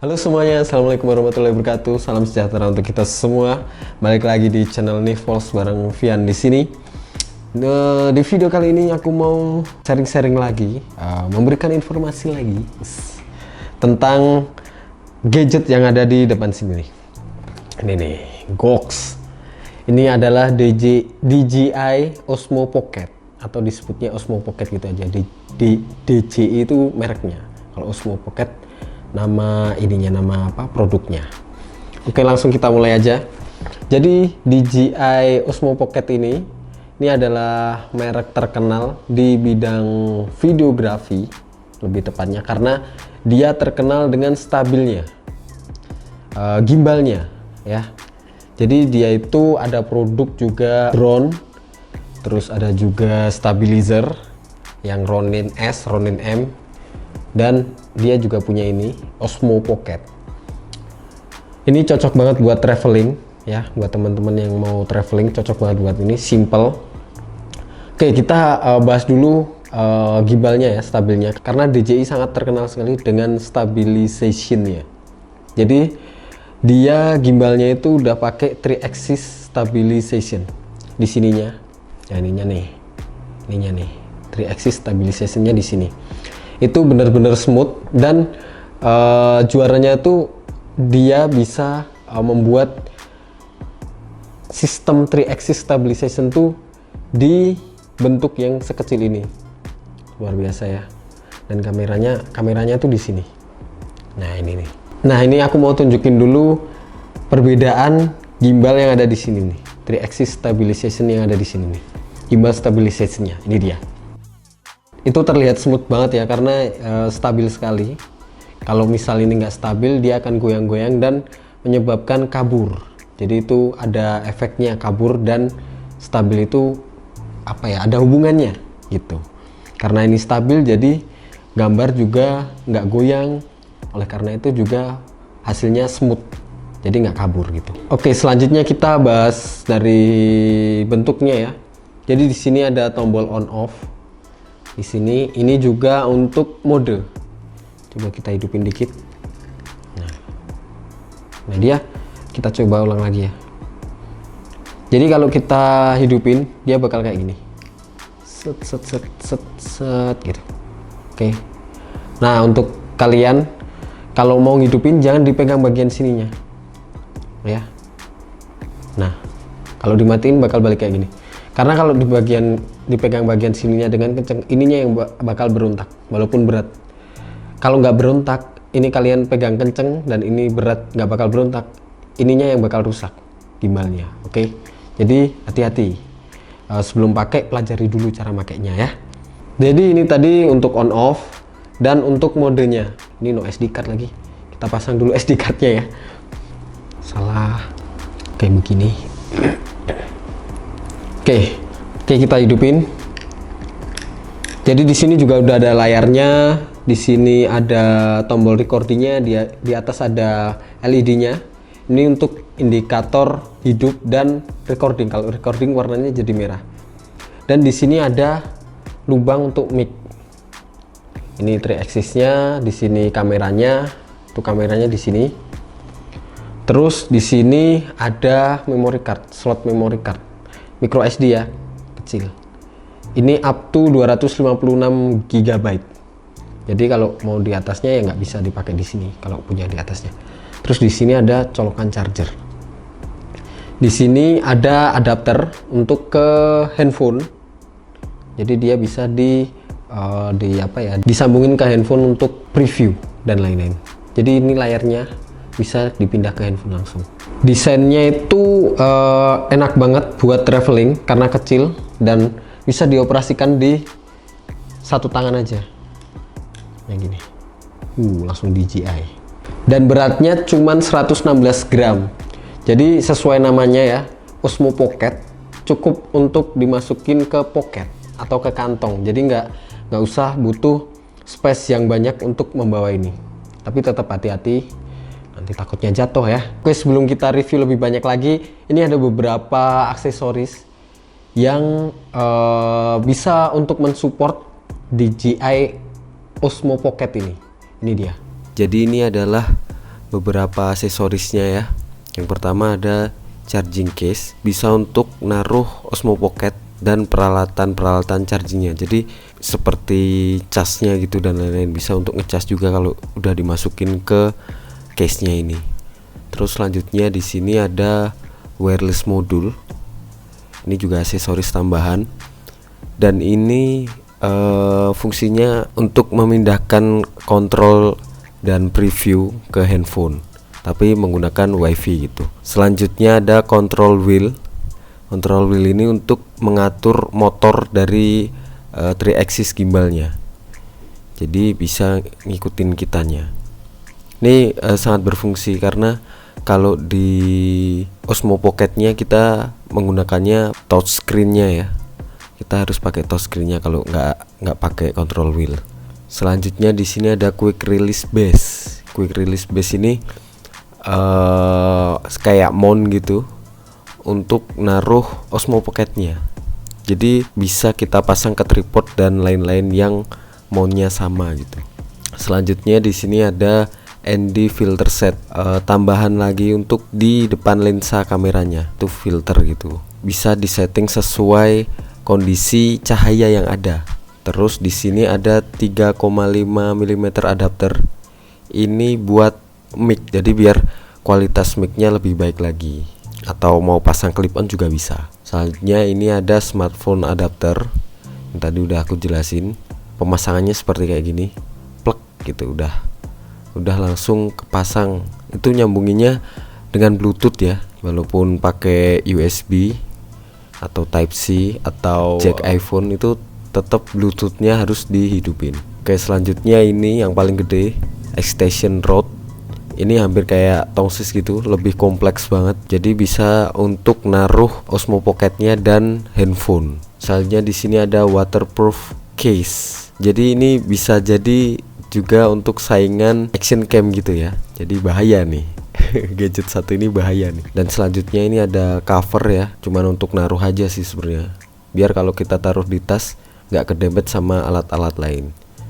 Halo semuanya, Assalamualaikum warahmatullahi wabarakatuh. Salam sejahtera untuk kita semua. Balik lagi di channel Nivols bareng Vian di sini. Di video kali ini aku mau sharing-sharing lagi, memberikan informasi lagi tentang gadget yang ada di depan sini nih. Ini nih, Gox. Ini adalah DJI Osmo Pocket atau disebutnya Osmo Pocket gitu aja. DJI itu mereknya. Kalau Osmo Pocket nama ininya, nama apa produknya. Oke, langsung kita mulai aja. Jadi DJI Osmo Pocket ini adalah merek terkenal di bidang videografi, lebih tepatnya karena dia terkenal dengan stabilnya gimbalnya ya. Jadi dia itu ada produk juga drone, terus ada juga stabilizer yang Ronin S, Ronin M, dan dia juga punya ini Osmo Pocket. Ini cocok banget buat traveling ya, buat teman-teman yang mau traveling cocok banget buat ini, simple. Oke, kita bahas dulu gimbalnya ya, stabilnya, karena DJI sangat terkenal sekali dengan stabilization-nya. Jadi dia gimbalnya itu udah pakai 3-axis stabilization di sininya. Ya ininya nih 3-axis stabilization-nya di sini. Itu benar-benar smooth dan juaranya itu dia bisa membuat sistem 3-axis stabilization tuh di bentuk yang sekecil ini, luar biasa ya. Dan kameranya tuh di sini. Nah ini nih. Nah ini aku mau tunjukin dulu perbedaan gimbal yang ada di sini nih, 3-axis stabilization yang ada di sini nih, gimbal stabilization-nya. Ini dia. Itu terlihat smooth banget ya, karena stabil sekali. Kalau misal ini nggak stabil, dia akan goyang-goyang dan menyebabkan kabur. Jadi itu ada efeknya kabur dan stabil itu apa ya, ada hubungannya gitu. Karena ini stabil, jadi gambar juga nggak goyang. Oleh karena itu juga hasilnya smooth, jadi nggak kabur gitu. Oke, selanjutnya kita bahas dari bentuknya ya. Jadi di sini ada tombol on off. Di sini ini juga untuk mode. Coba kita hidupin dikit. Nah dia, kita coba ulang lagi ya. Jadi kalau kita hidupin, dia bakal kayak gini, set gitu. Oke. Nah untuk kalian kalau mau hidupin jangan dipegang bagian sininya ya. Nah kalau dimatiin bakal balik kayak gini, karena kalau dipegang bagian sininya dengan kenceng, ininya yang bakal berontak walaupun berat. Kalau nggak berontak, ini kalian pegang kenceng dan ini berat, nggak bakal berontak, ininya yang bakal rusak gimbalnya. Oke, jadi hati-hati. Sebelum pakai, pelajari dulu cara makainya ya. Jadi ini tadi untuk on off. Dan untuk modenya, ini no SD card lagi. Kita pasang dulu SD cardnya ya. Salah, kayak begini. Oke, kita hidupin. Jadi di sini juga udah ada layarnya. Di sini ada tombol recordingnya. Di atas ada LED-nya. Ini untuk indikator hidup dan recording. Kalau recording warnanya jadi merah. Dan di sini ada lubang untuk mic. Ini 3-axis-nya, di sini kameranya, tuh kameranya di sini. Terus di sini ada memory card, slot memory card, micro SD ya, kecil. Ini up to 256 GB. Jadi kalau mau di atasnya ya nggak bisa dipakai di sini kalau punya di atasnya. Terus di sini ada colokan charger. Di sini ada adapter untuk ke handphone. Jadi dia bisa disambungin ke handphone untuk preview dan lain-lain. Jadi ini layarnya bisa dipindah ke handphone langsung. Desainnya itu enak banget buat traveling karena kecil dan bisa dioperasikan di satu tangan aja. Yang gini. Langsung DJI. Dan beratnya cuman 116 gram. Jadi sesuai namanya ya, Osmo Pocket, cukup untuk dimasukin ke pocket atau ke kantong. Jadi nggak usah butuh space yang banyak untuk membawa ini. Tapi tetap hati-hati, nanti takutnya jatuh ya. Oke, sebelum kita review lebih banyak lagi, ini ada beberapa aksesoris yang bisa untuk mensupport DJI Osmo Pocket ini. Ini dia. Jadi ini adalah beberapa aksesorisnya ya. Yang pertama ada charging case, bisa untuk naruh Osmo Pocket dan peralatan-peralatan chargingnya. Jadi seperti casnya gitu dan lain-lain, bisa untuk ngecas juga kalau udah dimasukin ke case-nya ini. Terus selanjutnya di sini ada wireless module. Ini juga aksesoris tambahan. Dan ini fungsinya untuk memindahkan kontrol dan preview ke handphone, tapi menggunakan wifi gitu. Selanjutnya ada control wheel. Control wheel ini untuk mengatur motor dari 3-axis gimbalnya, jadi bisa ngikutin kitanya. Ini sangat berfungsi karena kalau di Osmo Pocketnya kita menggunakannya touchscreen-nya ya. Kita harus pakai touchscreen-nya kalau nggak pakai control wheel. Selanjutnya di sini ada quick release base. Quick release base ini kayak mount gitu untuk naruh Osmo Pocketnya. Jadi bisa kita pasang ke tripod dan lain-lain yang mountnya sama gitu. Selanjutnya di sini ada ND filter set, tambahan lagi untuk di depan lensa kameranya, itu filter gitu. Bisa disetting sesuai kondisi cahaya yang ada. Terus di sini ada 3,5 mm adapter. Ini buat mic, jadi biar kualitas mic-nya lebih baik lagi. Atau mau pasang clip on juga bisa. Selanjutnya ini ada smartphone adapter. Yang tadi udah aku jelasin. Pemasangannya seperti kayak gini. Plek gitu udah langsung kepasang. Itu nyambunginnya dengan Bluetooth ya. Walaupun pakai USB atau Type C atau jack iPhone, itu tetap Bluetoothnya harus dihidupin. Oke, selanjutnya ini yang paling gede, extension rod. Ini hampir kayak tongsis gitu, lebih kompleks banget. Jadi bisa untuk naruh Osmo Pocketnya dan handphone. Selanjutnya di sini ada waterproof case. Jadi ini bisa jadi juga untuk saingan action cam gitu ya. Jadi bahaya nih. Gadget satu ini bahaya nih. Dan selanjutnya ini ada cover ya, cuman untuk naruh aja sih sebenarnya, biar kalau kita taruh di tas nggak kedempet sama alat-alat lain.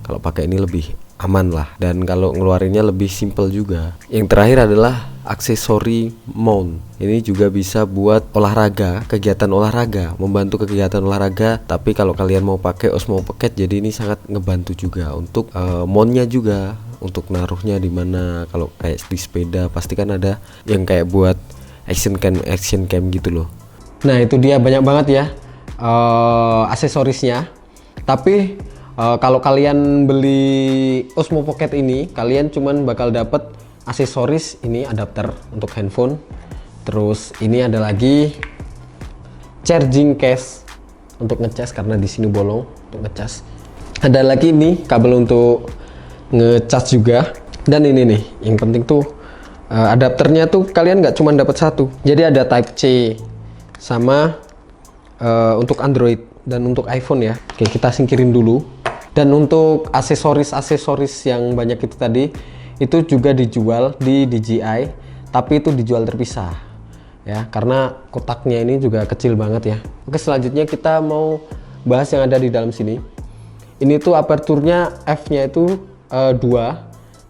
Kalau pakai ini lebih aman lah, dan kalau ngeluarinnya lebih simple juga. Yang terakhir adalah aksesori mount. Ini juga bisa buat olahraga, kegiatan olahraga, membantu kegiatan olahraga. Tapi kalau kalian mau pakai Osmo Pocket, jadi ini sangat ngebantu juga untuk mountnya juga, untuk naruhnya di mana. Kalau kayak di sepeda pasti kan ada yang kayak buat action cam gitu loh. Nah itu dia, banyak banget ya aksesorisnya. Tapi kalau kalian beli Osmo Pocket ini, kalian cuman bakal dapet aksesoris ini, adapter untuk handphone. Terus ini ada lagi charging case untuk ngecas, karena di sini bolong untuk ngecas. Ada lagi ini kabel untuk ngecas juga. Dan ini nih yang penting tuh, adapternya tuh kalian nggak cuma dapat satu, jadi ada Type C sama untuk Android dan untuk iPhone ya. Oke, kita singkirin dulu. Dan untuk aksesoris yang banyak itu tadi, itu juga dijual di DJI, tapi itu dijual terpisah ya, karena kotaknya ini juga kecil banget ya. Oke, selanjutnya kita mau bahas yang ada di dalam sini. Ini tuh aperturnya f-nya itu 2,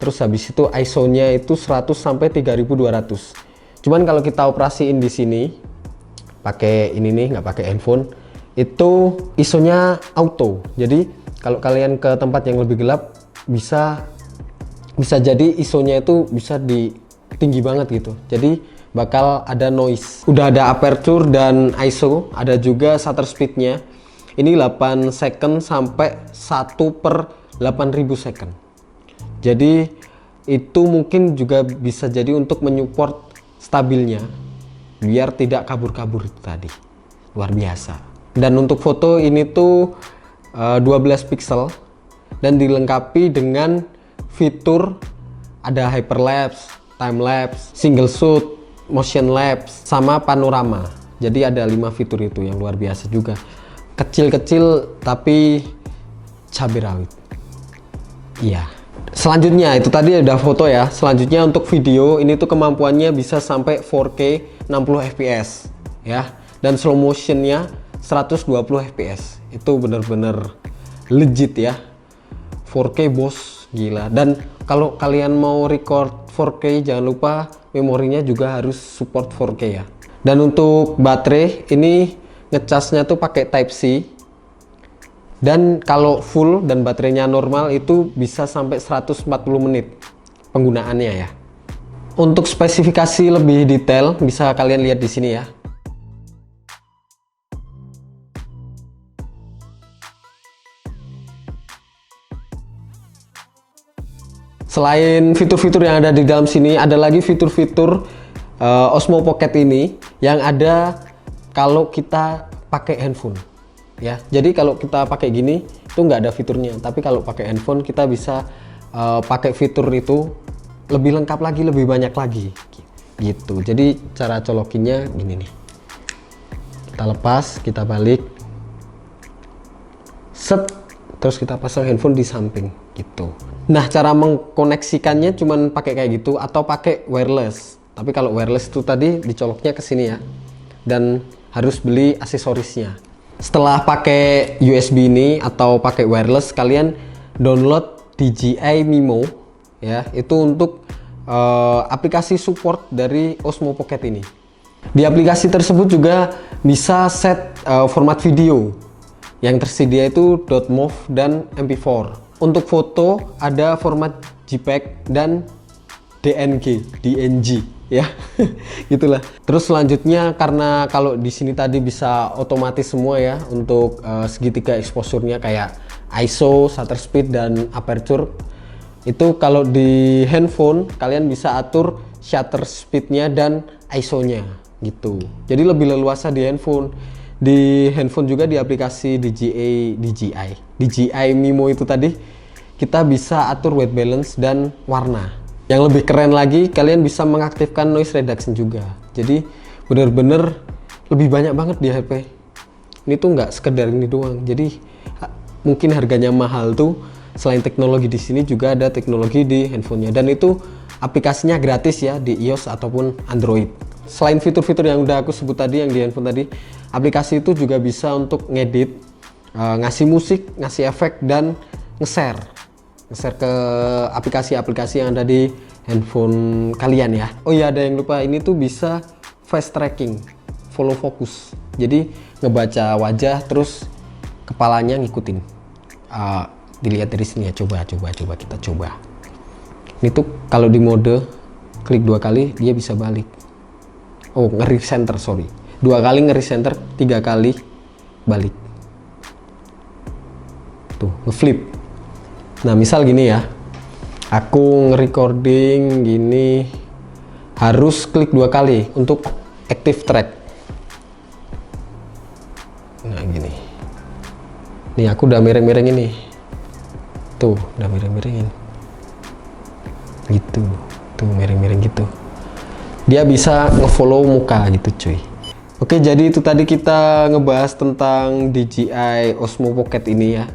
terus habis itu ISO-nya itu 100 sampai 3200. Cuman kalau kita operasiin di sini pakai ini nih, nggak pakai handphone, itu ISO-nya auto. Jadi kalau kalian ke tempat yang lebih gelap, bisa jadi ISO-nya itu bisa tinggi banget gitu. Jadi bakal ada noise. Udah ada aperture dan ISO, ada juga shutter speed-nya. Ini 8 second sampai 1/8000 second. Jadi itu mungkin juga bisa jadi untuk menyupport stabilnya, biar tidak kabur-kabur itu tadi. Luar biasa. Dan untuk foto ini tuh 12 pixel dan dilengkapi dengan fitur ada hyperlapse, timelapse, single shoot, motion lapse, sama panorama. Jadi ada 5 fitur itu yang luar biasa juga. Kecil-kecil tapi cabai rawit. Iya. Selanjutnya itu tadi ada foto ya. Selanjutnya untuk video ini tuh kemampuannya bisa sampai 4K 60 fps ya. Dan slow motionnya 120 fps. Itu bener-bener legit ya. 4K bos, gila. Dan Kalau kalian mau record 4K, jangan lupa memorinya juga harus support 4K ya. Dan untuk baterai ini ngecasnya tuh pakai Type C. Dan kalau full dan baterainya normal itu bisa sampai 140 menit penggunaannya ya. Untuk spesifikasi lebih detail bisa kalian lihat di sini ya. Selain fitur-fitur yang ada di dalam sini, ada lagi fitur-fitur Osmo Pocket ini yang ada kalau kita pakai handphone ya. Jadi kalau kita pakai gini itu nggak ada fiturnya, tapi kalau pakai handphone kita bisa pakai fitur itu lebih lengkap lagi, lebih banyak lagi gitu. Jadi cara colokinnya gini nih, kita lepas, kita balik, set, terus kita pasang handphone di samping gitu. Nah, cara mengkoneksikannya cuman pakai kayak gitu atau pakai wireless. Tapi kalau wireless itu tadi dicoloknya ke sini ya. Dan harus beli aksesorisnya. Setelah pakai USB ini atau pakai wireless, kalian download DJI Mimo ya. Itu untuk aplikasi support dari Osmo Pocket ini. Di aplikasi tersebut juga bisa set format video. Yang tersedia itu .mov dan MP4. Untuk foto ada format JPEG dan DNG ya. Gitulah. Terus selanjutnya, karena kalau di sini tadi bisa otomatis semua ya untuk segitiga exposure-nya kayak ISO, shutter speed dan aperture. Itu kalau di handphone kalian bisa atur shutter speed-nya dan ISO-nya gitu. Jadi lebih leluasa di handphone. Di handphone juga di aplikasi DJI Mimo itu tadi kita bisa atur white balance dan warna. Yang lebih keren lagi, kalian bisa mengaktifkan noise reduction juga. Jadi bener-bener lebih banyak banget di HP. Ini tuh nggak sekedar ini doang. Jadi mungkin harganya mahal tuh, selain teknologi di sini juga ada teknologi di handphonenya. Dan itu aplikasinya gratis ya di iOS ataupun Android. Selain fitur-fitur yang udah aku sebut tadi yang di handphone tadi, aplikasi itu juga bisa untuk ngedit, ngasih musik, ngasih efek, dan nge-share ke aplikasi-aplikasi yang ada di handphone kalian ya. Oh iya, ada yang lupa, ini tuh bisa face tracking, follow focus. Jadi ngebaca wajah terus kepalanya ngikutin. Dilihat dari sini ya, coba kita coba. Ini tuh kalau di mode klik 2 kali dia bisa balik. Oh, nge-recenter, sorry. 2 kali nge-recenter, 3 kali balik. Tuh, nge-flip. Nah, misal gini ya. Aku nge-recording gini, harus klik 2 kali untuk active track. Nah, gini. Nih, aku udah miring-miring ini. Tuh, udah miring-miringin. Gitu. Tuh, miring-miring gitu. Dia bisa ngefollow muka gitu cuy. Oke, jadi itu tadi kita ngebahas tentang DJI Osmo Pocket ini ya.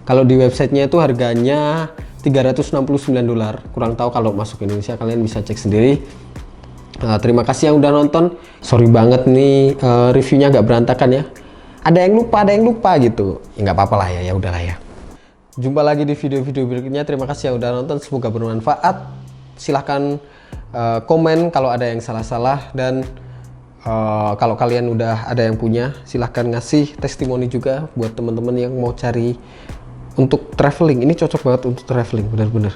Kalau di websitenya itu harganya $369. Kurang tahu kalau masuk Indonesia, kalian bisa cek sendiri. Terima kasih yang udah nonton. Sorry banget nih reviewnya agak berantakan ya. Ada yang lupa gitu. Ya nggak apa-apa lah ya, ya udahlah ya. Jumpa lagi di video-video berikutnya. Terima kasih yang udah nonton, semoga bermanfaat. Silahkan komen kalau ada yang salah-salah, dan kalau kalian udah ada yang punya, silahkan ngasih testimoni juga buat teman-teman yang mau cari untuk traveling. Ini cocok banget untuk traveling, bener-bener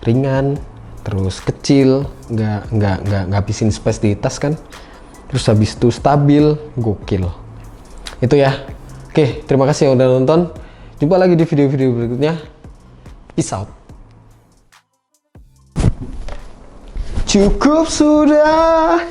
ringan, terus kecil, nggak ngabisin space di tas kan, terus habis itu stabil, gokil. Itu ya. Oke, terima kasih yang udah nonton. Jumpa lagi di video-video berikutnya. Peace out. Cukup sudah.